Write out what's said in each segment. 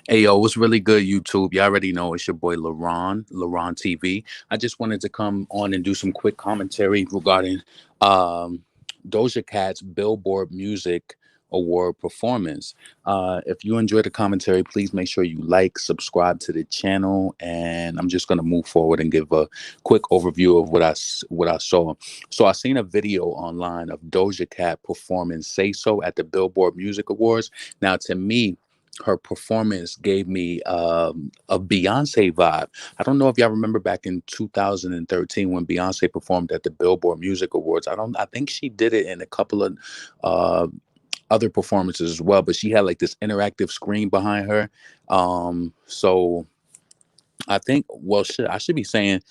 Hey yo, what's really good, YouTube? You already know it's your boy LaRon TV. I just wanted to come on and do some quick commentary regarding um, Doja Cat's Billboard Music Award performance. If you enjoy the commentary, please make sure you like, subscribe to the channel, and I'm just gonna move forward and give a quick overview of what I saw. So I seen a video online of Doja Cat performing "Say So" at the Billboard Music Awards. Now, to me, her performance gave me a Beyonce vibe. I don't know if y'all remember back in 2013 when Beyonce performed at the Billboard Music Awards. I think she did it in a couple of uh, other performances as well, but she had like this interactive screen behind her. So I think, well, shit, I should be saying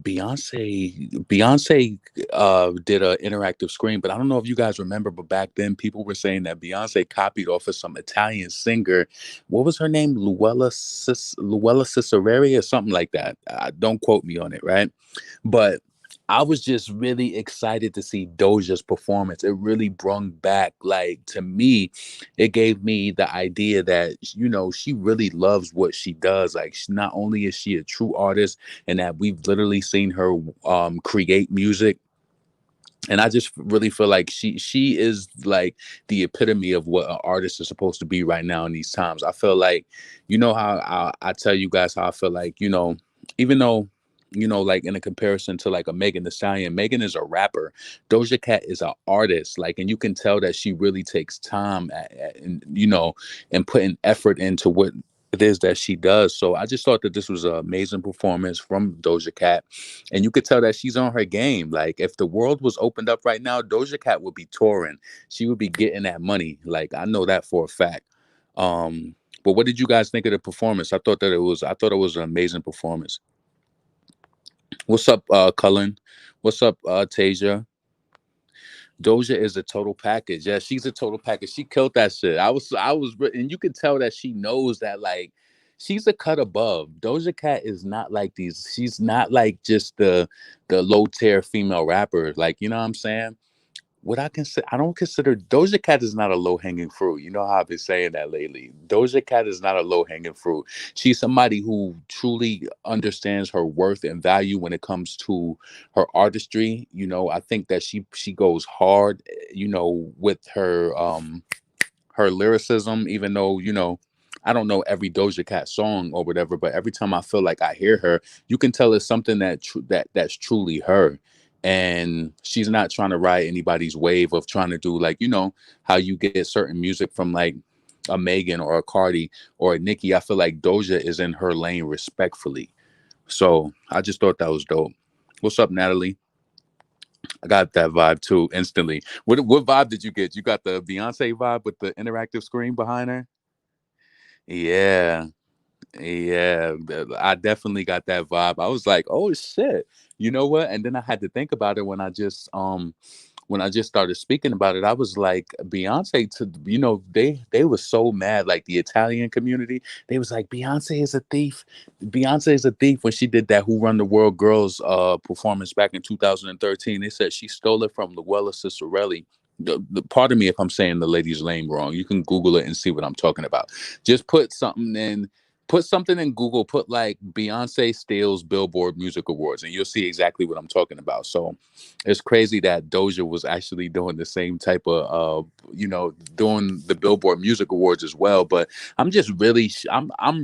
Beyonce did an interactive screen, but I don't know if you guys remember, but back then people were saying that Beyonce copied off of some Italian singer. What was her name? Luella Cicerere or something like that. Don't quote me on it, right? But I was just really excited to see Doja's performance. It really brung back, like, to me, it gave me the idea that, she really loves what she does. Like, not only is she a true artist, and that we've literally seen her create music. And I just really feel like she is like the epitome of what an artist is supposed to be right now in these times. I feel like, how I tell you guys how I feel like, even though, like in a comparison to like a Megan Thee Stallion, Megan is a rapper. Doja Cat is an artist. Like, and you can tell that she really takes time and putting effort into what it is that she does. So I just thought that this was an amazing performance from Doja Cat. And you could tell that she's on her game. Like, if the world was opened up right now, Doja Cat would be touring. She would be getting that money. Like, I know that for a fact. But what did you guys think of the performance? I thought it was an amazing performance. What's up, Cullen? What's up, Tasia? Doja is a total package. Yeah, she's a total package. She killed that shit. And you can tell that she knows that, like, she's a cut above. Doja Cat is not like these. She's not like just the low tier female rapper. Like, you know what I'm saying? What I don't consider Doja Cat is not a low hanging fruit. You know how I've been saying that lately. Doja Cat is not a low hanging fruit. She's somebody who truly understands her worth and value when it comes to her artistry. I think that she goes hard, with her lyricism, even though, I don't know every Doja Cat song or whatever, but every time I feel like I hear her, you can tell it's something that's truly her. And she's not trying to ride anybody's wave of trying to do, like, how you get certain music from like a Megan or a Cardi or a Nicki. I feel like Doja is in her lane respectfully. So I just thought that was dope. What's up, Natalie? I got that vibe too instantly. What vibe did you get? You got the Beyonce vibe with the interactive screen behind her? Yeah. Yeah, I definitely got that vibe. I was like, "Oh shit." You know what? And then I had to think about it when I just started speaking about it. I was like, Beyonce they were so mad, like the Italian community. They was like, "Beyonce is a thief. Beyonce is a thief." When she did that Who Run the World Girls performance back in 2013, they said she stole it from Luella Cicerelli. Pardon me if I'm saying the lady's name wrong. You can Google it and see what I'm talking about. Just put something in Google, put like Beyonce steals Billboard Music Awards, and you'll see exactly what I'm talking about. So it's crazy that Doja was actually doing the same type of, doing the Billboard Music Awards as well. But I'm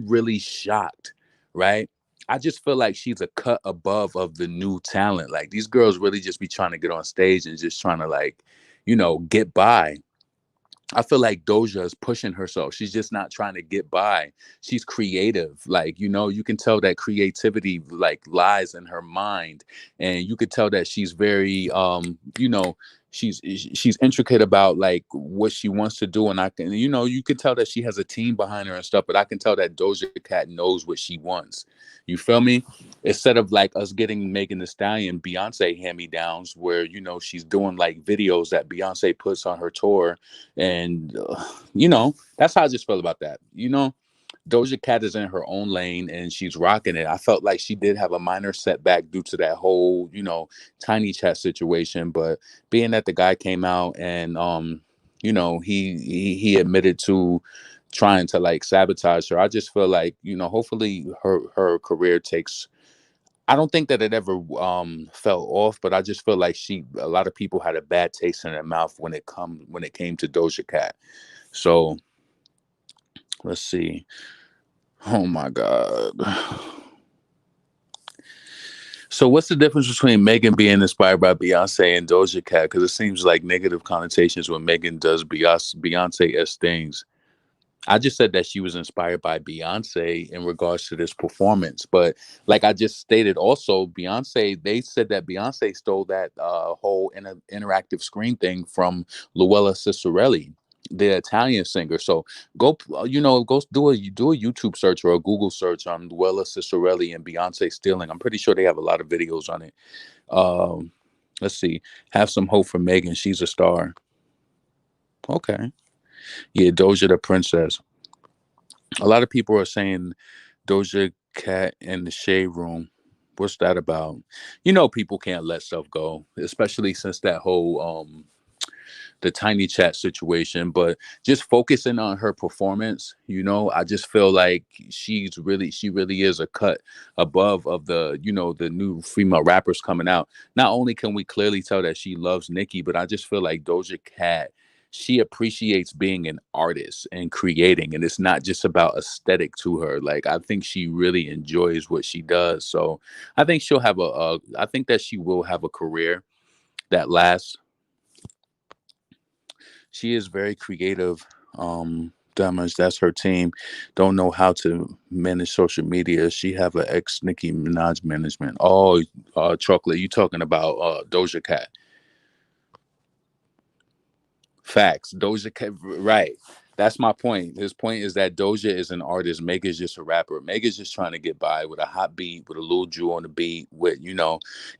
really shocked, right? I just feel like she's a cut above of the new talent. Like, these girls really just be trying to get on stage and just trying to, like, get by. I feel like Doja is pushing herself. She's just not trying to get by. She's creative. Like, you can tell that creativity like lies in her mind. And you could tell that she's very she's intricate about like what she wants to do. And you could tell that she has a team behind her and stuff, but I can tell that Doja Cat knows what she wants. You feel me? Instead of like us getting Megan Thee Stallion, Beyonce hand-me-downs where, she's doing like videos that Beyonce puts on her tour. And that's how I just felt about that. Doja Cat is in her own lane and she's rocking it. I felt like she did have a minor setback due to that whole, Tiny Chat situation, but being that the guy came out and he admitted trying to like sabotage her. I just feel like, hopefully her career takes. I don't think that it ever fell off, but I just feel like a lot of people had a bad taste in their mouth when it came to Doja Cat. So let's see. Oh my God. So what's the difference between Megan being inspired by Beyonce and Doja Cat? Because it seems like negative connotations when Megan does Beyonce-esque things. I just said that she was inspired by Beyonce in regards to this performance, but like I just stated, also Beyonce. They said that Beyonce stole that whole interactive screen thing from Luella Cicerelli, the Italian singer. So go do a YouTube search or a Google search on Luella Cicerelli and Beyonce stealing. I'm pretty sure they have a lot of videos on it. Um, let's see. Have some hope for Megan. She's a star. Okay. Yeah, Doja the Princess. A lot of people are saying Doja Cat in the Shade Room. What's that about? People can't let stuff go, especially since that whole the tiny chat situation. But just focusing on her performance, I just feel like she really is a cut above of the new female rappers coming out. Not only can we clearly tell that she loves Nicki, but I just feel like Doja Cat, she appreciates being an artist and creating, and it's not just about aesthetic to her. Like, I think she really enjoys what she does. So I think I think that she will have a career that lasts. She is very creative. Damage, that's her team. Don't know how to manage social media. She have an ex Nicki Minaj management. Oh, chocolate. You talking about Doja Cat? Facts. Doja Cat, right. That's my point. His point is that Doja is an artist. Mega's just a rapper. Mega's just trying to get by with a hot beat, with a little Jew on the beat, with,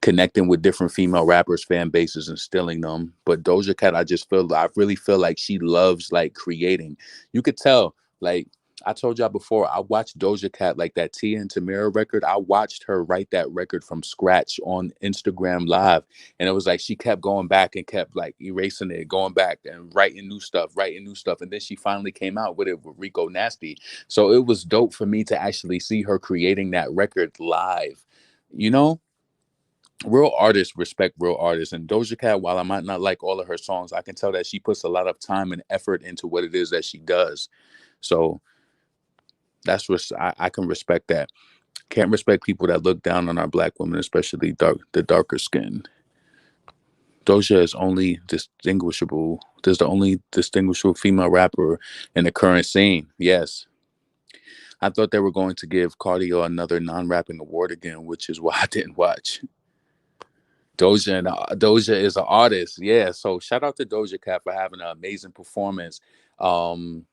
connecting with different female rappers, fan bases, and stealing them. But Doja Cat, I really feel like she loves like creating. You could tell, like, I told y'all before, I watched Doja Cat, like that Tia and Tamira record. I watched her write that record from scratch on Instagram Live. And it was like she kept going back and kept like erasing it, going back and writing new stuff. And then she finally came out with it with Rico Nasty. So it was dope for me to actually see her creating that record live. You know, real artists respect real artists. And Doja Cat, while I might not like all of her songs, I can tell that she puts a lot of time and effort into what it is that she does. So I can respect that. Can't respect people that look down on our black women, especially the darker skin. Doja is only distinguishable. There's the only distinguishable female rapper in the current scene. Yes. I thought they were going to give Cardio another non-rapping award again, which is why I didn't watch. Doja is an artist. Yeah. So shout out to Doja Cat for having an amazing performance. Um,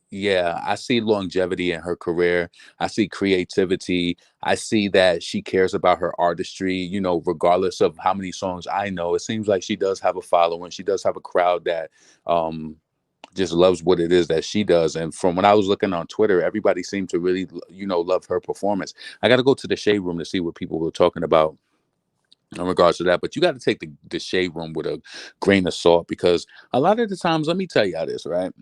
Yeah, I see longevity in her career. I see creativity. I see that she cares about her artistry, regardless of how many songs I know. It seems like she does have a following. She does have a crowd that um just loves what it is that she does. And from when I was looking on Twitter, everybody seemed to really, love her performance. I got to go to the shade room to see what people were talking about in regards to that. But you got to take the shade room with a grain of salt, because a lot of the times, let me tell y'all this, right?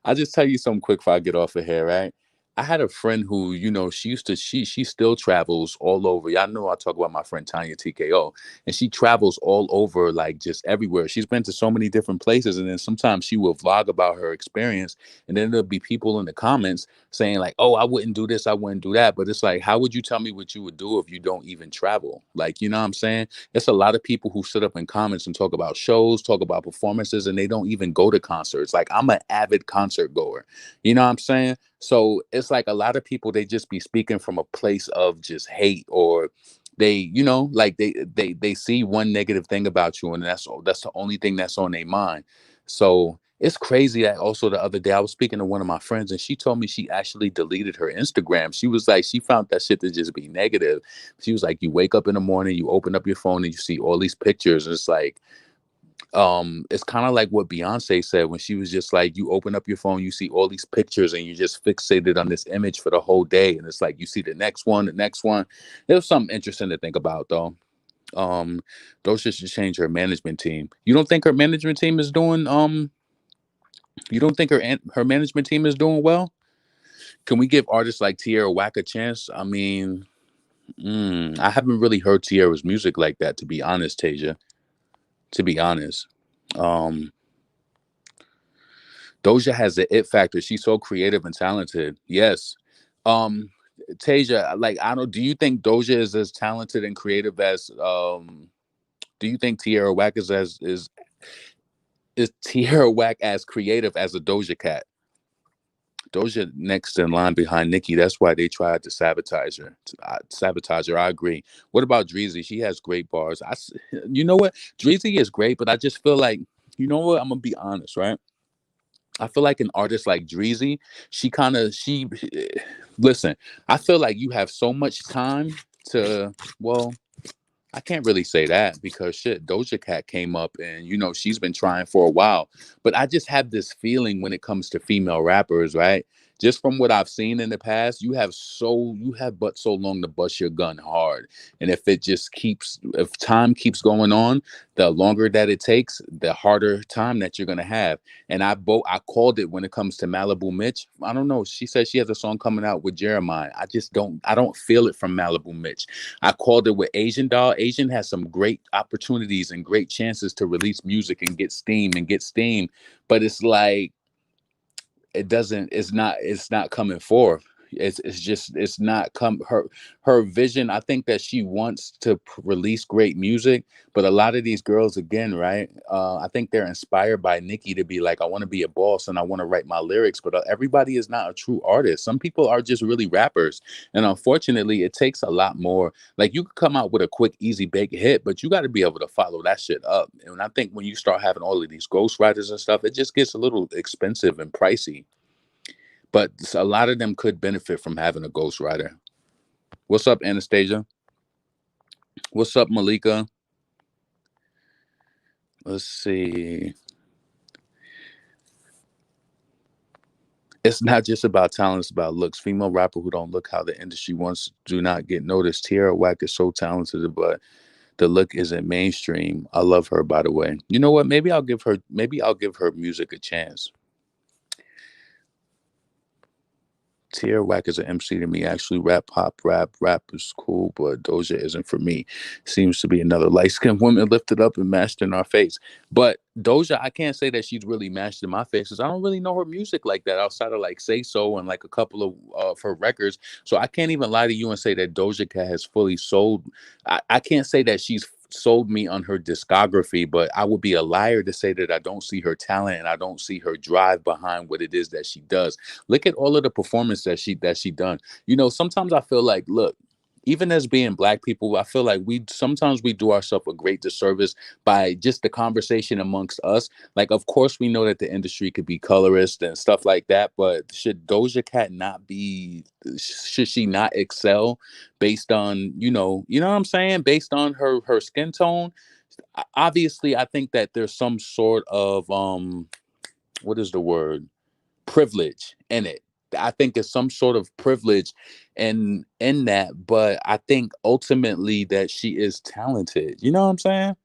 I'll just tell you something quick before I get off of here, right? I had a friend who, she still travels all over. Y'all know I talk about my friend Tanya TKO, and she travels all over, like just everywhere. She's been to so many different places, and then sometimes she will vlog about her experience, and then there'll be people in the comments saying like, "Oh, I wouldn't do this, I wouldn't do that." But it's like, how would you tell me what you would do if you don't even travel? Like, you know what I'm saying? There's a lot of people who sit up in comments and talk about shows, talk about performances, and they don't even go to concerts. Like, I'm an avid concert goer. You know what I'm saying? So it's like a lot of people, they just be speaking from a place of just hate, or they, like they see one negative thing about you, and that's the only thing that's on their mind. So it's crazy that also the other day I was speaking to one of my friends, and she told me she actually deleted her Instagram. She was like, she found that shit to just be negative. She was like, you wake up in the morning, you open up your phone, and you see all these pictures, and it's like, it's kind of like what Beyonce said when she was just like, you open up your phone, you see all these pictures, and you just fixated on this image for the whole day, and it's like you see the next one, the next one. It was something interesting to think about, though. um those should change her management team. You don't think her management team is doing You don't think her management team is doing well? Can we give artists like Tierra Whack a chance? I mean, I haven't really heard Tierra's music like that, to be honest, Tasia. To be honest, um, Doja has the it factor. She's so creative and talented. Yes. Um, Tasia, like I don't. Do you think Doja is as talented and creative as? Do you think Tierra Whack is Tierra Whack as creative as a Doja Cat? Doja next in line behind Nicki. That's why they tried to sabotage her. Sabotage her. I agree. What about Dreezy? She has great bars. You know what? Dreezy is great, but I just feel like, you know what? I'm gonna be honest, right? I feel like an artist like Dreezy, she kind of she. Listen, I feel like you have so much time to. Well, I can't really say that because shit, Doja Cat came up and she's been trying for a while. But I just have this feeling when it comes to female rappers, right? Just from what I've seen in the past, you have but so long to bust your gun hard. And if time keeps going on, the longer that it takes, the harder time that you're gonna have. And I called it when it comes to Malibu Mitch. I don't know. She said she has a song coming out with Jeremiah. I don't feel it from Malibu Mitch. I called it with Asian Doll. Asian has some great opportunities and great chances to release music and get steam, but it's like it's not coming forth. It's not come her vision. I think that she wants to release great music, but a lot of these girls, again, right, I think they're inspired by Nicki to be like, I want to be a boss and I want to write my lyrics, but everybody is not a true artist. Some people are just really rappers, and unfortunately it takes a lot more. Like, you could come out with a quick easy bake hit, but you got to be able to follow that shit up. And I think when you start having all of these ghostwriters and stuff, it just gets a little expensive and pricey, but a lot of them could benefit from having a ghostwriter. What's up, Anastasia? What's up, Malika? Let's see. It's not just about talent, it's about looks. Female rapper who don't look how the industry wants do not get noticed. Tierra Whack is so talented, but the look isn't mainstream. I love her, by the way. You know what? Maybe I'll give her music a chance. Tierra Whack is an MC to me. Actually, rap is cool, but Doja isn't for me. Seems to be another light skinned woman lifted up and mashed in our face. But Doja, I can't say that she's really mashed in my face because I don't really know her music like that outside of like Say So and like a couple of her records. So I can't even lie to you and say that Doja Cat has fully sold. I can't say that she's sold me on her discography, but I would be a liar to say that I don't see her talent and I don't see her drive behind what it is that she does. Look at all of the performance that she done. Sometimes I feel like, look, even as being black people, I feel like we do ourselves a great disservice by just the conversation amongst us. Like, of course, we know that the industry could be colorist and stuff like that, but should she not excel based on, what I'm saying, based on her skin tone? Obviously, I think that there's some sort of what is the word? Privilege in it. I think there's some sort of privilege in that, but I think ultimately that she is talented. You know what I'm saying?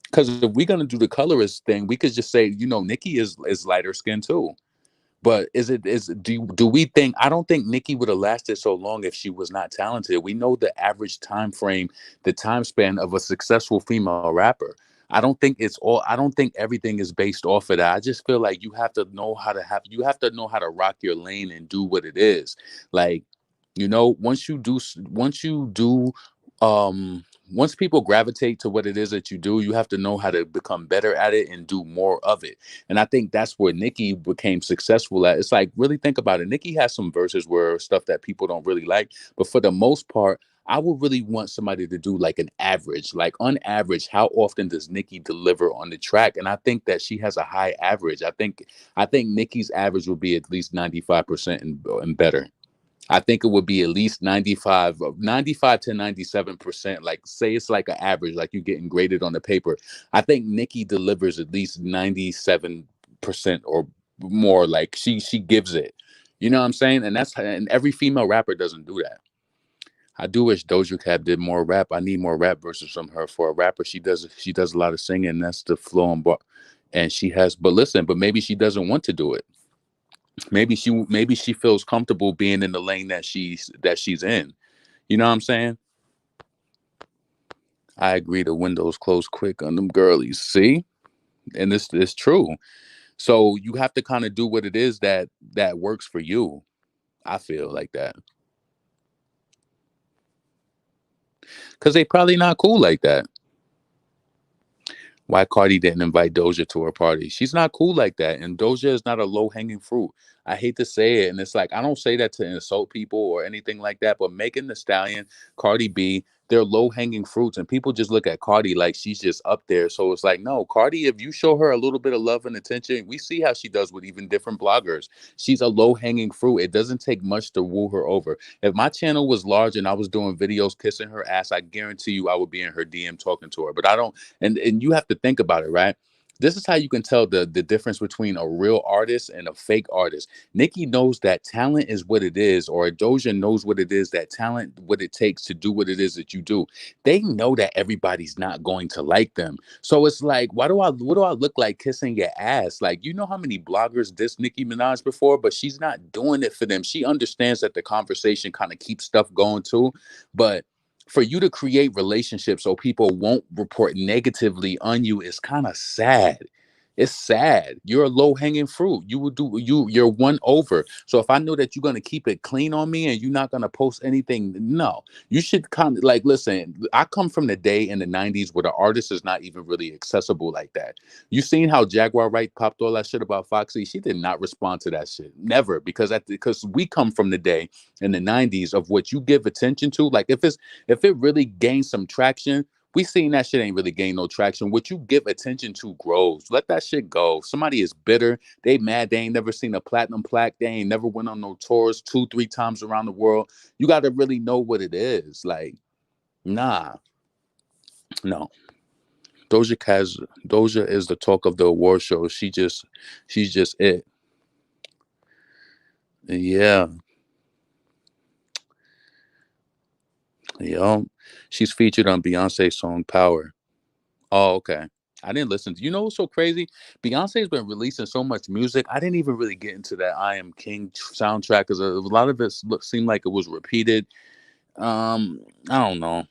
Because if we're gonna do the colorist thing, we could just say, Nikki is lighter skin too. But do we think? I don't think Nicki would have lasted so long if she was not talented. We know the average time frame, the time span of a successful female rapper. I don't think everything is based off of that. I just feel like you have to know how to rock your lane and do what it is. Like, once you do um once people gravitate to what it is that you do, you have to know how to become better at it and do more of it. And I think that's where Nicki became successful at. It's like, really think about it. Nicki has some verses where stuff that people don't really like, but for the most part, I would really want somebody to do like an average. Like, on average, how often does Nicki deliver on the track? And I think that she has a high average. I think Nicki's average would be at least 95% and better. I think it would be at least 95 to 97%. Like, say it's like an average, like you're getting graded on the paper. I think Nicki delivers at least 97% or more. Like, she gives it. You know what I'm saying? And every female rapper doesn't do that. I do wish Doja Cat did more rap. I need more rap verses from her. For a rapper, she does a lot of singing. That's the flow and bar. and she has. But listen, but maybe she doesn't want to do it. Maybe she feels comfortable being in the lane that she's in. You know what I'm saying? I agree. The windows close quick on them girlies. See, and this is true. So you have to kind of do what it is that works for you. I feel like that because they probably not cool like that. Why Cardi didn't invite Doja to her party? She's not cool like that, and Doja is not a low hanging fruit. I hate to say it, and it's like I don't say that to insult people or anything like that, but Megan the Stallion, Cardi B, they're low hanging fruits, and people just look at Cardi like she's just up there. So it's like, no, Cardi, if you show her a little bit of love and attention, we see how she does with even different bloggers. She's a low hanging fruit. It doesn't take much to woo her over. If my channel was large and I was doing videos kissing her ass, I guarantee you I would be in her DM talking to her. But I don't, and you have to think about it, right? This is how you can tell the difference between a real artist and a fake artist. Nicki knows that talent is what it is, or Doja knows what it is, that talent, what it takes to do what it is that you do. They know that everybody's not going to like them. So it's like, what do I look like kissing your ass? Like, you know how many bloggers diss Nicki Minaj before, but she's not doing it for them. She understands that the conversation kind of keeps stuff going too. But for you to create relationships so people won't report negatively on you is kind of sad. It's sad. You're a low hanging fruit. You will do you're one over. So if I know that you're gonna keep it clean on me and you're not gonna post anything, no. You should kind of like listen. I come from the day in the '90s where the artist is not even really accessible like that. You seen how Jaguar Wright popped all that shit about Foxy? She did not respond to that shit. Never, because we come from the day in the '90s of what you give attention to. Like if it really gains some traction, we seen that shit ain't really gain no traction. What you give attention to grows. Let that shit go. Somebody is bitter. They mad. They ain't never seen a platinum plaque. They ain't never went on no tours 2, 3 times around the world. You got to really know what it is. Like, nah, no. Doja Cat, Doja is the talk of the award show. She's just it. Yeah, yo. She's featured on Beyonce's song Power. Oh, okay. I didn't listen to. You know what's so crazy? Beyonce's been releasing so much music. I didn't even really get into that "I Am King" soundtrack because a lot of it seemed like it was repeated. I don't know.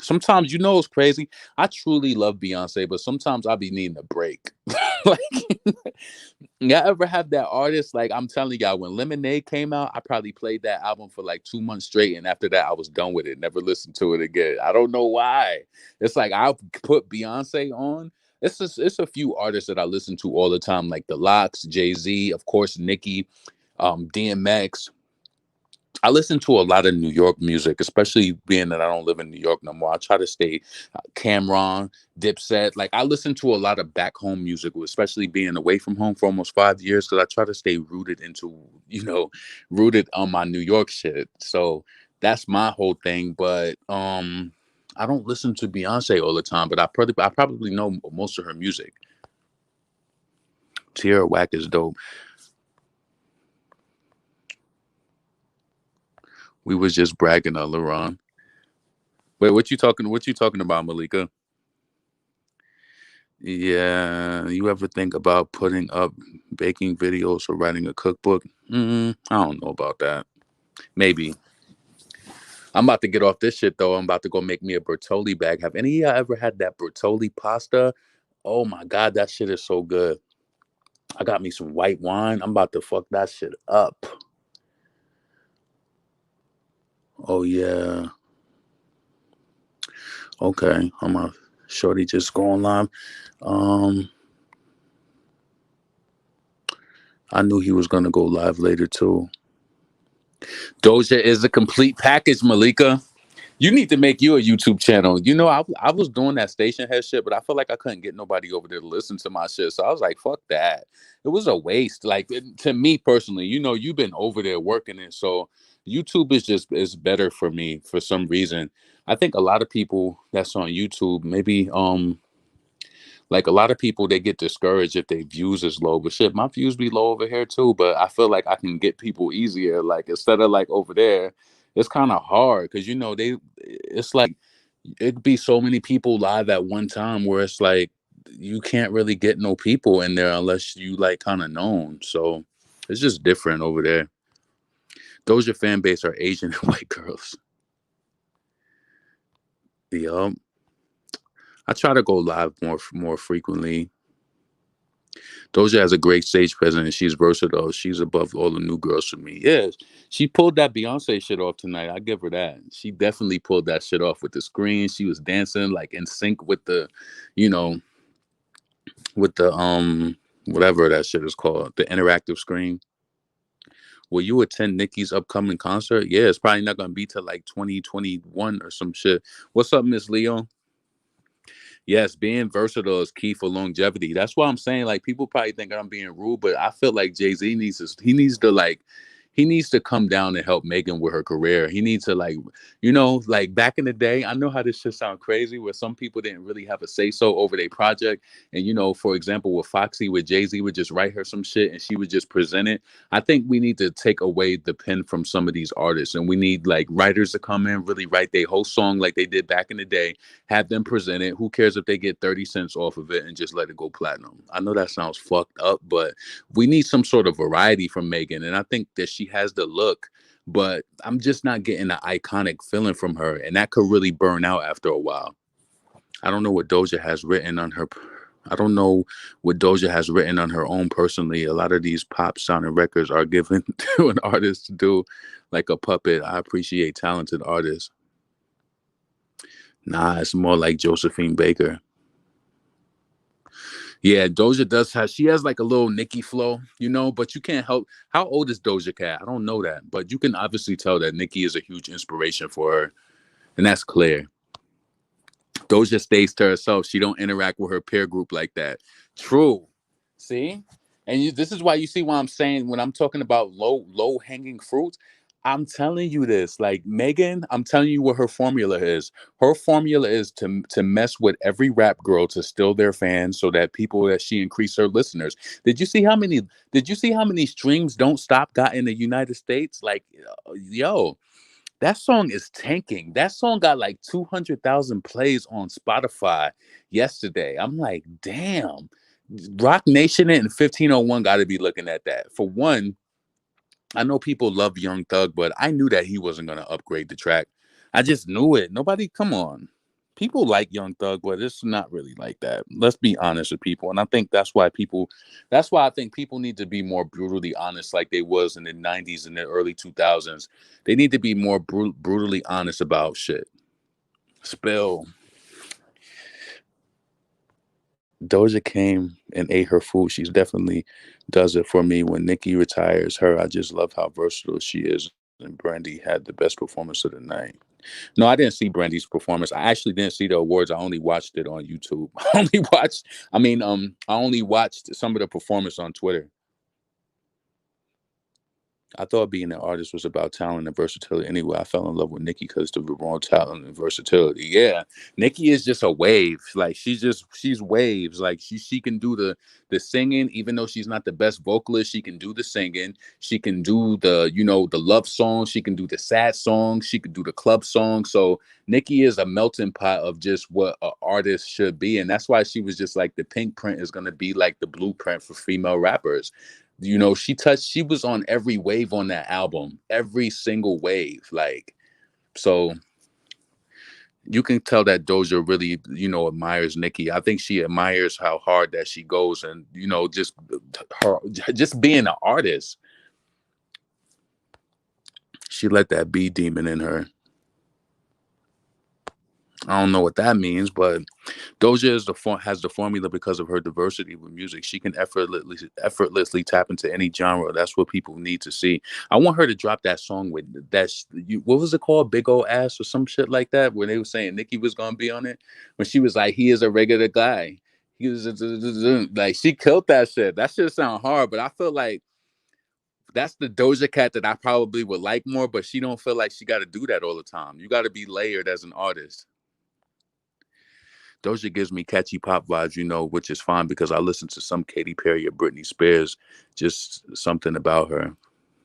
Sometimes you know it's crazy. I truly love Beyonce, but sometimes I be needing a break. Like, y'all ever have that artist? Like I'm telling y'all, when Lemonade came out, I probably played that album for like 2 months straight, and after that, I was done with it. Never listened to it again. I don't know why. It's like I'll put Beyonce on. It's a few artists that I listen to all the time, like The Lox, Jay Z, of course, Nicki, DMX. I listen to a lot of New York music, especially being that I don't live in New York no more. I try to stay Cameron, Dipset. Like I listen to a lot of back home music, especially being away from home for almost 5 years, because I try to stay rooted into, rooted on my New York shit. So that's my whole thing. But I don't listen to Beyonce all the time, but I probably know most of her music. Tierra Whack is dope. We was just bragging on LeBron. Wait, what you talking about, Malika? Yeah, you ever think about putting up baking videos or writing a cookbook? I don't know about that. Maybe. I'm about to get off this shit though. I'm about to go make me a Bertolli bag. Have any of y'all ever had that Bertolli pasta? Oh my god, that shit is so good. I got me some white wine. I'm about to fuck that shit up. Oh yeah. Okay. I'm a shorty just going live. Um, I knew he was gonna go live later too. Doja is a complete package, Malika. You need to make you a YouTube channel. I was doing that station head shit, but I feel like I couldn't get nobody over there to listen to my shit. So I was like, fuck that. It was a waste. Like to me personally, you've been over there working it. So YouTube is better for me for some reason. I think a lot of people that's on YouTube, maybe like a lot of people they get discouraged if their views is low. But shit, my views be low over here too. But I feel like I can get people easier. Like instead of like over there, it's kind of hard because it's like it'd be so many people live at one time where it's like you can't really get no people in there unless you like kind of known. So it's just different over there. Doja fan base are Asian and white girls. Yup. I try to go live more frequently. Doja has a great stage presence and she's versatile. She's above all the new girls for me. Yeah, she pulled that Beyonce shit off tonight. I give her that. She definitely pulled that shit off with the screen. She was dancing like in sync with the, you know, with the whatever that shit is called, the interactive screen. Will you attend Nicki's upcoming concert? Yeah, it's probably not gonna be till like 2021 or some shit. What's up, Miss Leo? Yes, being versatile is key for longevity. That's why I'm saying like people probably think I'm being rude, but I feel like Jay-Z he needs to come down and help Megan with her career. He needs to like, like back in the day, I know how this shit sound crazy where some people didn't really have a say so over their project. And for example, with Foxy, with Jay-Z would just write her some shit and she would just present it. I think we need to take away the pen from some of these artists and we need like writers to come in, really write their whole song like they did back in the day, have them present it. Who cares if they get 30 cents off of it and just let it go platinum? I know that sounds fucked up, but we need some sort of variety from Megan. And I think that she has the look, but I'm just not getting the iconic feeling from her. And that could really burn out after a while. I don't know what Doja has written on her. I don't know what Doja has written on her own personally. A lot of these pop sounding records are given to an artist to do like a puppet. I appreciate talented artists. Nah, it's more like Josephine Baker. Yeah, Doja does have, she has like a little Nicki flow, but you can't help. How old is Doja Cat? I don't know that, but you can obviously tell that Nicki is a huge inspiration for her, and that's clear. Doja stays to herself. She don't interact with her peer group like that. True. See? And this is why you see why I'm saying when I'm talking about low hanging fruits, I'm telling you this. Like Megan, I'm telling you what her formula is. Her formula is to mess with every rap girl to steal their fans so that she increase her listeners. Did you see how many streams Don't Stop got in the United States? Like yo, that song is tanking. That song got like 200,000 plays on Spotify yesterday. I'm like, damn. Rock Nation and 1501 got to be looking at that. For one, I know people love Young Thug, but I knew that he wasn't going to upgrade the track. I just knew it. Nobody, come on. People like Young Thug, but it's not really like that. Let's be honest with people. And I think that's why I think people need to be more brutally honest like they was in the 90s and the early 2000s. They need to be more brutally honest about shit. Spill. Doja came and ate her food. She definitely does it for me. When Nicki retires her, I just love how versatile she is. And Brandy had the best performance of the night. No, I didn't see Brandy's performance. I actually didn't see the awards. I only watched it on YouTube. I only watched some of the performance on Twitter. I thought being an artist was about talent and versatility. Anyway, I fell in love with Nicki because of the raw talent and versatility. Yeah, Nicki is just a wave. Like she's waves. Like she can do the singing, even though she's not the best vocalist. She can do the singing. She can do the love songs. She can do the sad songs. She can do the club songs. So Nicki is a melting pot of just what an artist should be, and that's why she was just like the Pink Print is gonna be like the blueprint for female rappers. She was on every wave on that album, every single wave. Like, so you can tell that Doja really, admires Nicki. I think she admires how hard that she goes and, just being an artist. She let that B demon in her. I don't know what that means, but Doja has the formula because of her diversity with music. She can effortlessly tap into any genre. That's what people need to see. I want her to drop that song with what was it called? Big Ol' Ass or some shit like that, where they were saying Nicki was gonna be on it. When she was like, he is a regular guy. He was like, she killed that shit. That shit sound hard, but I feel like that's the Doja Cat that I probably would like more, but she don't feel like she got to do that all the time. You got to be layered as an artist. Doja gives me catchy pop vibes, which is fine because I listen to some Katy Perry or Britney Spears. Just something about her.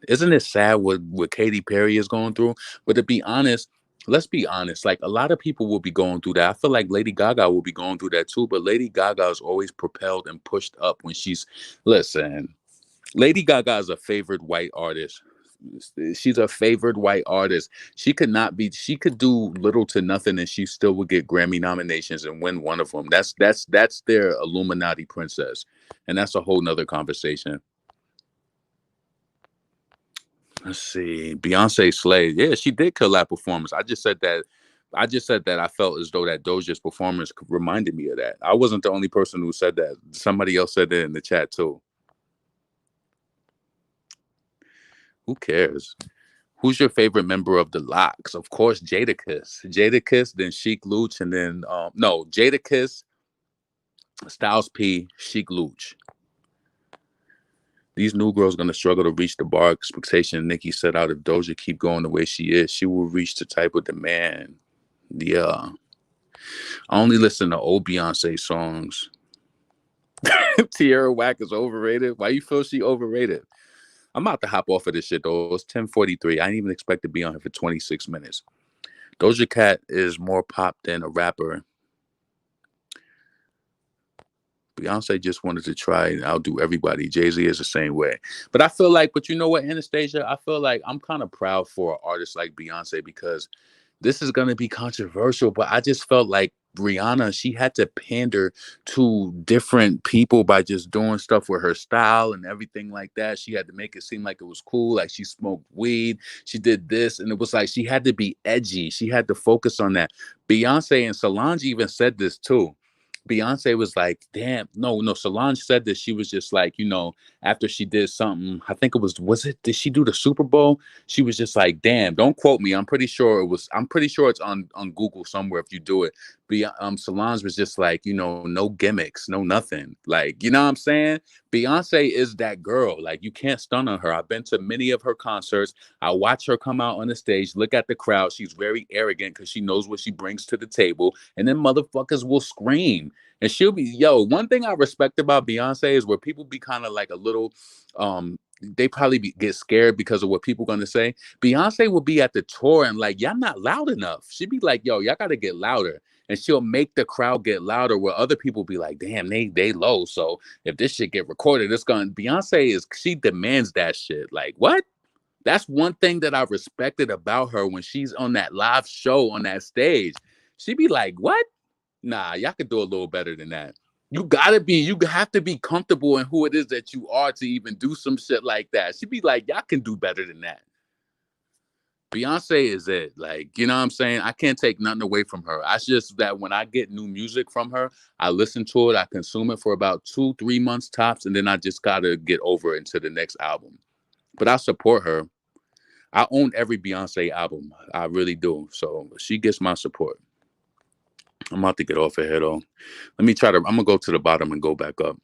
Isn't it sad what Katy Perry is going through? But to be honest, let's be honest. Like a lot of people will be going through that. I feel like Lady Gaga will be going through that too. But Lady Gaga is always propelled and pushed up when she's. Listen, Lady Gaga is a favorite white artist. She's a favorite white artist. She could not be. She could do little to nothing, and she still would get Grammy nominations and win one of them. That's their Illuminati princess, and that's a whole nother conversation. Let's see. Beyonce slayed. Yeah, she did kill that performance. I just said that. I just said that I felt as though that Doja's performance reminded me of that. I wasn't the only person who said that. Somebody else said that in the chat too. Who cares? Who's your favorite member of the Locks? Of course, Jadakiss. Jadakiss, then Sheik Luch, and then no, Jadakiss, Styles P, Sheik Luch. These new girls gonna struggle to reach the bar expectation Nicki set out. If Doja keep going the way she is, she will reach the type of demand. Yeah. I only listen to old Beyonce songs. Tierra Whack is overrated. Why you feel she overrated? I'm about to hop off of this shit though. It's 10:43. I didn't even expect to be on here for 26 minutes. Doja Cat is more pop than a rapper. Beyonce just wanted to try and outdo everybody. Jay-Z is the same way. But I feel like, but you know what, Anastasia? I feel like I'm kind of proud for an artist like Beyonce because this is going to be controversial, but I just felt like Rihanna, she had to pander to different people by just doing stuff with her style and everything like that. She had to make it seem like it was cool, like she smoked weed, she did this, and it was like she had to be edgy. She had to focus on that. Beyonce and Solange even said this too. Beyonce was like, damn, no, Solange said that she was just like, after she did something, I think did she do the Super Bowl? She was just like, damn, don't quote me. I'm pretty sure it's on Google somewhere if you do it. But Solange was just like, no gimmicks, no nothing. Like, you know what I'm saying? Beyonce is that girl. Like, you can't stun on her. I've been to many of her concerts. I watch her come out on the stage, look at the crowd. She's very arrogant because she knows what she brings to the table. And then motherfuckers will scream. And she'll be, one thing I respect about Beyonce is where people be kind of like a little, they probably get scared because of what people going to say. Beyonce will be at the tour and like, y'all not loud enough. She'd be like, y'all got to get louder. And she'll make the crowd get louder where other people be like, damn, they low. So if this shit get recorded, it's going Beyonce she demands that shit. Like, what? That's one thing that I respected about her when she's on that live show on that stage. She'd be like, what? Nah, y'all could do a little better than that. You have to be comfortable in who it is that you are to even do some shit like that. She'd be like, y'all can do better than that. Beyonce is it. Like, you know what I'm saying? I can't take nothing away from her. I just that when I get new music from her, I listen to it, I consume it for about 2-3 months tops, and then I just gotta get over it into the next album. But I support her. I own every Beyonce album. I really do. So she gets my support. I'm about to get off of here though. I'm gonna go to the bottom and go back up.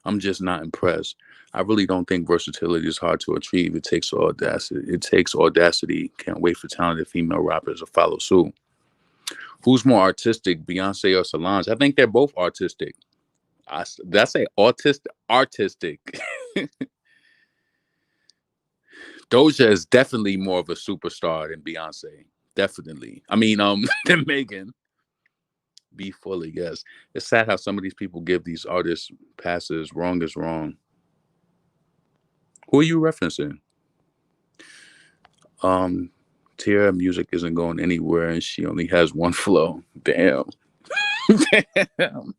I'm just not impressed. I really don't think versatility is hard to achieve. It takes audacity. Can't wait for talented female rappers to follow suit. Who's more artistic, Beyonce or Solange? I think they're both artistic. Did I say autistic? Artistic. Doja is definitely more of a superstar than Beyonce. Definitely. I mean, than Megan. Be fully, yes. It's sad how some of these people give these artists passes. Wrong is wrong. Who are you referencing? Tierra music isn't going anywhere and she only has one flow. Damn. Damn.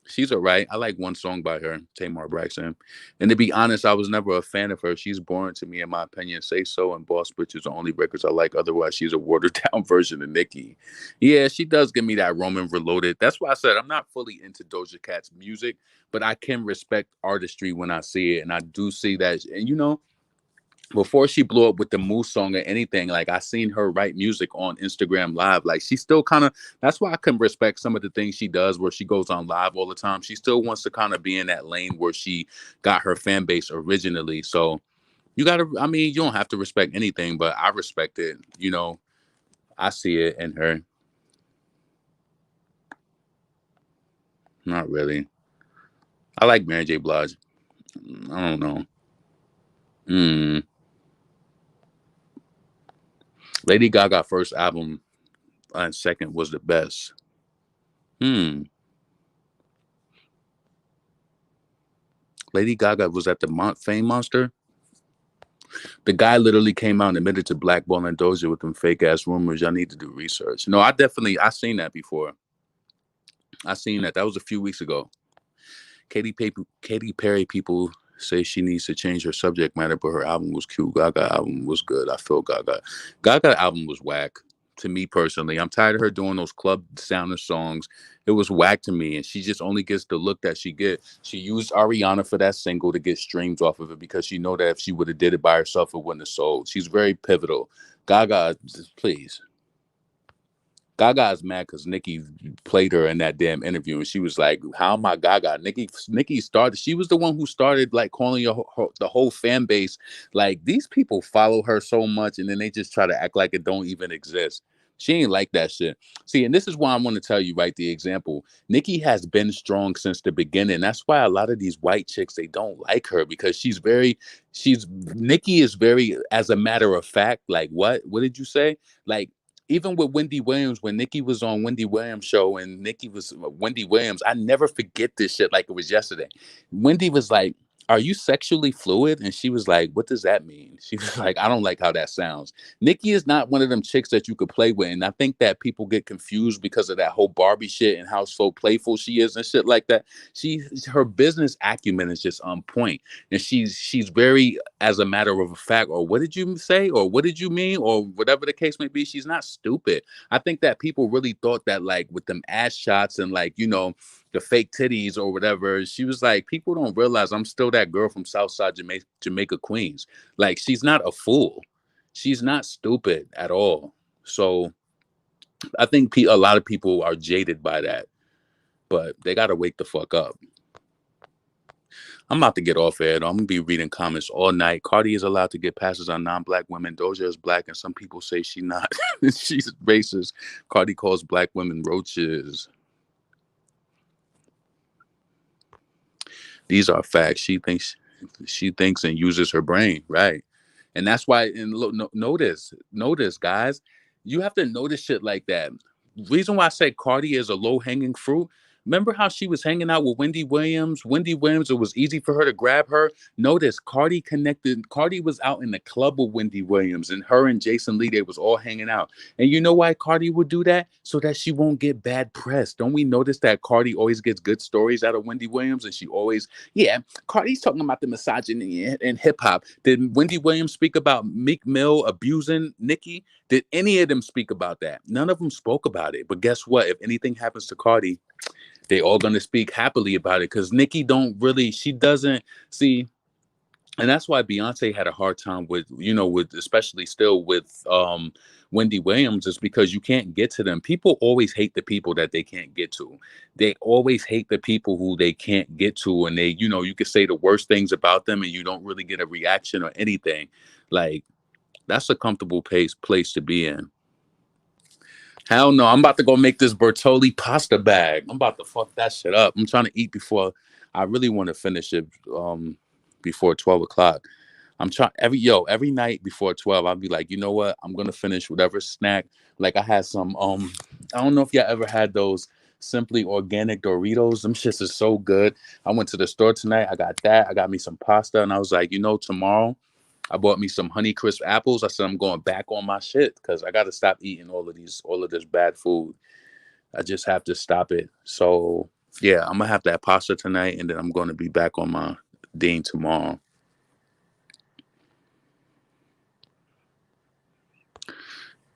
She's all right. I like one song by her, Tamar Braxton. And to be honest, I was never a fan of her. She's boring to me, in my opinion. Say So and Boss Bitch is the only records I like. Otherwise, she's a watered down version of Nicki. Yeah, she does give me that Roman Reloaded. That's why I said I'm not fully into Doja Cat's music, but I can respect artistry when I see it. And I do see that. And before she blew up with the Moose song or anything, like I seen her write music on Instagram Live. Like she still kind of, that's why I can respect some of the things she does where she goes on live all the time. She still wants to kind of be in that lane where she got her fan base originally. So you don't have to respect anything, but I respect it. I see it in her. Not really. I like Mary J. Blige. I don't know. Hmm. Lady Gaga first album and second was the best. Hmm. Lady Gaga was at the Fame Monster. The guy literally came out and admitted to blackballing Doja with them fake ass rumors. Y'all need to do research. No, I seen that before. I seen that. That was a few weeks ago. Katy Perry people say she needs to change her subject matter, but her album was cute. Gaga album was good. I feel Gaga. Gaga album was whack to me personally. I'm tired of her doing those club sounding songs. It was whack to me, and she just only gets the look that she get. She used Ariana for that single to get streams off of it because she know that if she would have did it by herself, it wouldn't have sold. She's very pivotal. Gaga, please. Gaga is mad because Nicki played her in that damn interview, and she was like, "How am I Gaga?" Nicki started. She was the one who started like calling the whole fan base like these people follow her so much, and then they just try to act like it don't even exist. She ain't like that shit. See, and this is why I want to tell you, right? The example. Nicki has been strong since the beginning. That's why a lot of these white chicks they don't like her because she's Nicki is very, as a matter of fact, like what? What did you say? Like even with Wendy Williams, when Nikki was on Wendy Williams show and Nikki was Wendy Williams, I never forget this shit like it was yesterday. Wendy was like, "Are you sexually fluid?" And she was like, "What does that mean?" She was like, "I don't like how that sounds." Nikki is not one of them chicks that you could play with. And I think that people get confused because of that whole Barbie shit and how so playful she is and shit like that. Her business acumen is just on point. And she's very, as a matter of fact, or what did you say, or what did you mean, or whatever the case may be, she's not stupid. I think that people really thought that like with them ass shots and like, the fake titties or whatever, she was like, people don't realize I'm still that girl from Southside Jamaica, Queens. Like she's not a fool. She's not stupid at all. So I think a lot of people are jaded by that, but they got to wake the fuck up. I'm about to get off air. Though. I'm gonna be reading comments all night. Cardi is allowed to get passes on non-black women. Doja is black, and some people say she's not. She's racist. Cardi calls black women roaches. These are facts. She thinks and uses her brain, right? And that's why. And look, notice, guys. You have to notice shit like that. Reason why I say Cardi is a low hanging fruit. Remember how she was hanging out with Wendy Williams? Wendy Williams, it was easy for her to grab her. Notice Cardi connected. Cardi was out in the club with Wendy Williams, and her and Jason Lee, they was all hanging out. And you know why Cardi would do that? So that she won't get bad press. Don't we notice that Cardi always gets good stories out of Wendy Williams? And she always, yeah, Cardi's talking about the misogyny in hip hop. Did Wendy Williams speak about Meek Mill abusing Nicki? Did any of them speak about that? None of them spoke about it. But guess what? If anything happens to Cardi, they all gonna speak happily about it because Nicki don't really, she doesn't see, and that's why Beyonce had a hard time with, with especially still with Wendy Williams, is because you can't get to them. People always hate the people that they can't get to. They always hate the people who they can't get to, and they, you could say the worst things about them, and you don't really get a reaction or anything. Like that's a comfortable place to be in. Hell no, I'm about to go make this Bertolli pasta bag. I'm about to fuck that shit up. I'm trying to eat before I really want to finish it before 12 o'clock. I'm trying every night before 12, I'll be like, you know what? I'm gonna finish whatever snack. Like I had some I don't know if y'all ever had those simply organic Doritos. Them shits is so good. I went to the store tonight, I got that, I got me some pasta, and I was like, tomorrow I bought me some Honey Crisp apples. I said I'm going back on my shit because I got to stop eating all of this bad food. I just have to stop it. So yeah, I'm gonna have that pasta tonight, and then I'm going to be back on my Dean tomorrow.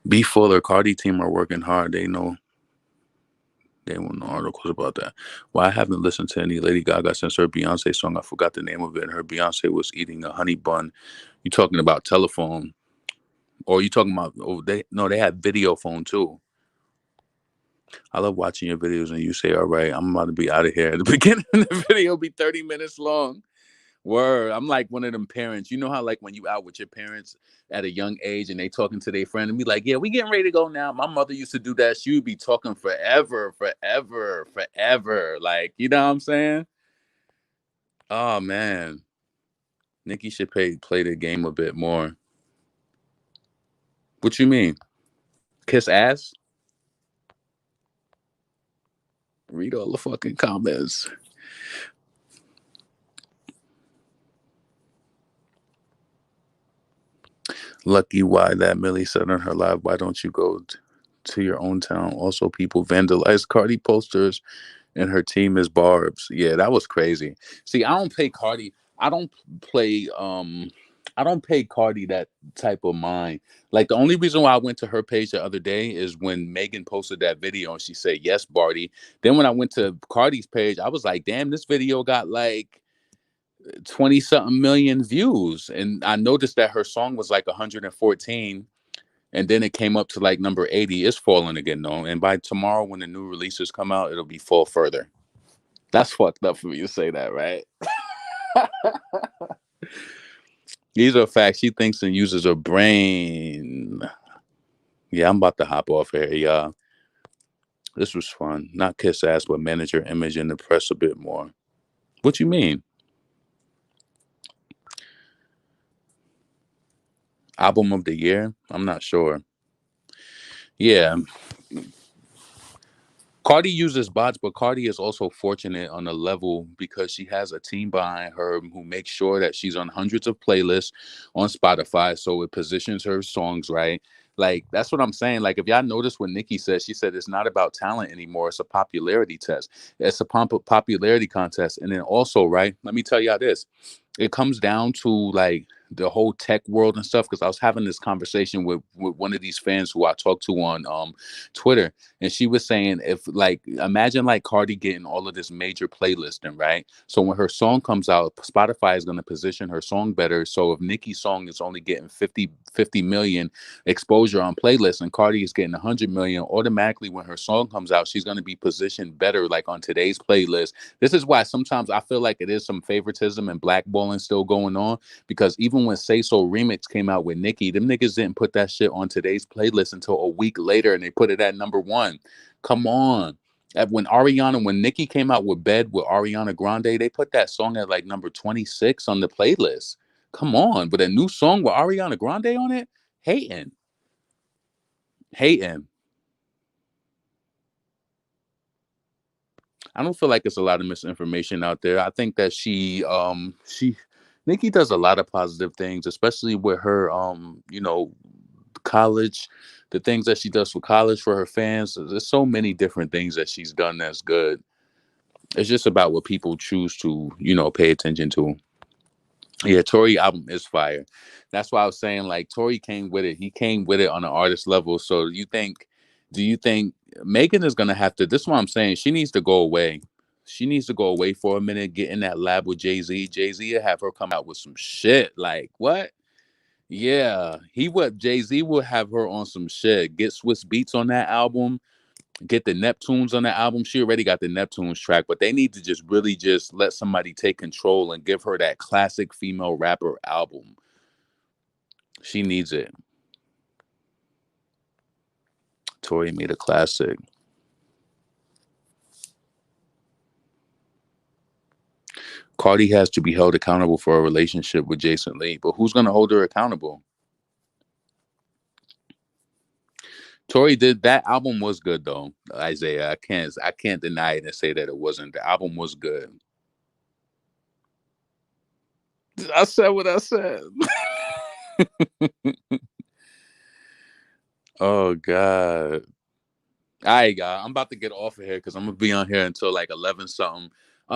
B Fuller, Cardi team are working hard. They know. They want no articles about that. Well, I haven't listened to any Lady Gaga since her Beyonce song. I forgot the name of it. And her Beyonce was eating a honey bun. You talking about telephone? Or you talking about? Oh, they had video phone too. I love watching your videos and you say, all right, I'm about to be out of here. At the beginning of the video be 30 minutes long. Word. I'm like one of them parents. You know how like when you out with your parents at a young age and they talking to their friend and be like, yeah, we getting ready to go now. My mother used to do that. She would be talking forever, forever, forever. Like, you know what I'm saying? Oh man. Nikki should play the game a bit more. What you mean? Kiss ass? Read all the fucking comments. Lucky why that Millie said on her live, why don't you go to your own town? Also, people vandalize Cardi posters and her team is Barb's. Yeah, that was crazy. See, I don't pay Cardi. I don't play. I don't pay Cardi that type of mind. Like the only reason why I went to her page the other day is when Megan posted that video and she said yes, Barty. Then when I went to Cardi's page, I was like, damn, this video got like 20 something million views, and I noticed that her song was like 114, and then it came up to like number 80. It's falling again though, and by tomorrow when the new releases come out, it'll be fall further. That's fucked up for me to say that, right? These are facts. She thinks and uses her brain. Yeah, I'm about to hop off here, y'all. This was fun. Not kiss ass, but manage your image in the press a bit more. What you mean? Album of the year? I'm not sure. Yeah, Cardi uses bots, but Cardi is also fortunate on a level because she has a team behind her who makes sure that she's on hundreds of playlists on Spotify, so it positions her songs right. Like that's what I'm saying. Like if y'all notice what Nicki said, she said it's not about talent anymore; it's a popularity test. It's a popularity contest, and then also, right? Let me tell y'all this: it comes down to like the whole tech world and stuff. Because I was having this conversation with one of these fans who I talked to on Twitter, and she was saying if like imagine like Cardi getting all of this major playlisting, right? So when her song comes out, Spotify is going to position her song better. So if Nicki's song is only getting 50 million exposure on playlists and Cardi is getting 100 million, automatically when her song comes out, she's going to be positioned better like on today's playlist. This is why sometimes I feel like it is some favoritism and blackballing still going on, because even when Say So Remix came out with Nicki, them niggas didn't put that shit on today's playlist until a week later, and they put it at number one. Come on. When Nicki came out with Bed with Ariana Grande, they put that song at like number 26 on the playlist. Come on. But a new song with Ariana Grande on it? Hating. Hating. I don't feel like it's a lot of misinformation out there. I think that she Nicki does a lot of positive things, especially with her college, the things that she does for college for her fans. There's so many different things that she's done that's good. It's just about what people choose to, pay attention to. Yeah, Tory album is fire. That's why I was saying like Tory came with it. He came with it on an artist level. So do you think Megan is gonna have to? This is what I'm saying. She needs to go away. She needs to go away for a minute, get in that lab with Jay-Z. Jay-Z will have her come out with some shit. Like what? Yeah, he would. Jay-Z will have her on some shit. Get Swiss Beats on that album. Get the Neptunes on the album. She already got the Neptunes track, but they need to just really just let somebody take control and give her that classic female rapper album. She needs it. Tori made a classic. Cardi has to be held accountable for a relationship with Jason Lee, but who's gonna hold her accountable? Tori did that album was good though, Isaiah. I can't deny it and say that it wasn't. The album was good. I said what I said. Oh God. All right, guys. I'm about to get off of here because I'm gonna be on here until like 11 something.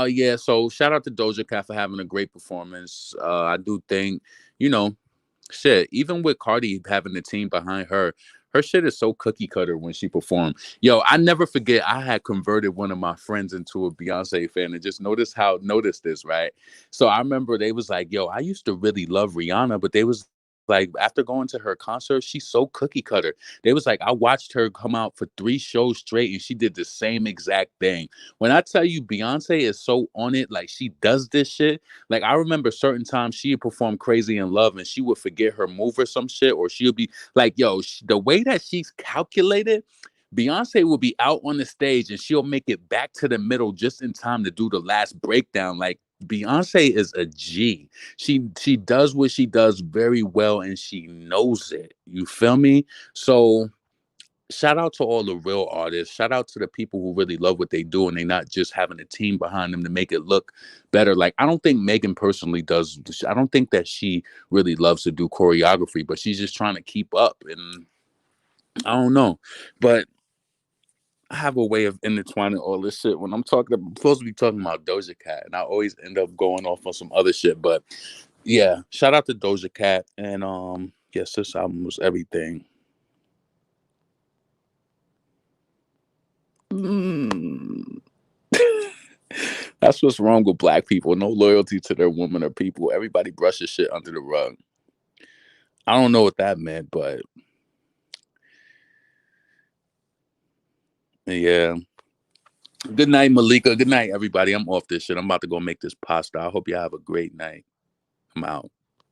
Yeah. So shout out to Doja Cat for having a great performance. I do think, you know, shit. Even with Cardi having the team behind her, her shit is so cookie cutter when she performed. Yo, I never forget. I had converted one of my friends into a Beyonce fan, and just notice this, right? So I remember they was like, "Yo, I used to really love Rihanna," but they was like, after going to her concert, she's so cookie cutter. They was like, I watched her come out for 3 shows straight, and she did the same exact thing. When I tell you Beyonce is so on it, like she does this shit. Like I remember certain times she would perform Crazy in Love, and she would forget her move or some shit, or she'll be like, yo, the way that she's calculated. Beyonce will be out on the stage and she'll make it back to the middle just in time to do the last breakdown. Like Beyonce is a G. She does what she does very well, and she knows it. You feel me? So shout out to all the real artists. Shout out to the people who really love what they do and they not just having a team behind them to make it look better. Like, I don't think Megan personally does. I don't think that she really loves to do choreography, but she's just trying to keep up. And I don't know. But I have a way of intertwining all this shit when I'm supposed to be talking about Doja Cat, and I always end up going off on some other shit. But yeah, shout out to Doja Cat. And yes, this album was everything. Mm. That's what's wrong with black people. No loyalty to their woman or people. Everybody brushes shit under the rug. I don't know what that meant, but yeah. Good night, Malika. Good night, everybody. I'm off this shit. I'm about to go make this pasta. I hope you have a great night. I'm out.